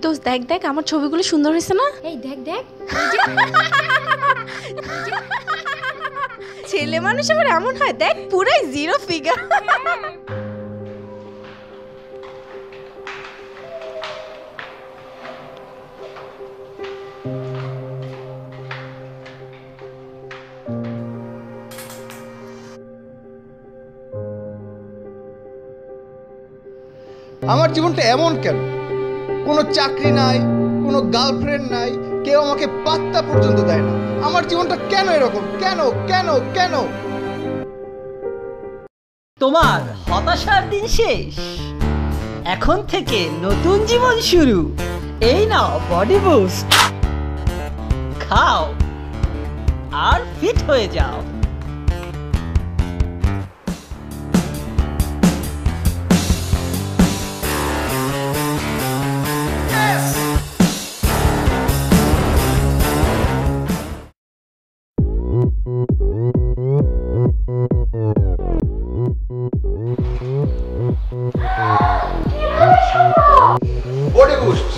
দোস্ত দেখ দেখ আমার ছবিগুলো সুন্দর হয়েছে না? এই দেখ দেখ ছেলে মানুষ আবার এমন হয়, দেখ পুরাই জিরো ফিগার। আমার জীবনটা এমন কেন? কোনো চাকরি নাই, কোনো গার্লফ্রেন্ড নাই, কেউ আমাকে পাত্তা পর্যন্ত দেয় না। আমার জীবনটা কেন এরকম? কেন কেন কেন? তোমার হতাশার দিন শেষ, এখন থেকে নতুন জীবন শুরু। এই নাও বডি বুস্ট, খাও আর ফিট হয়ে যাও। Body boost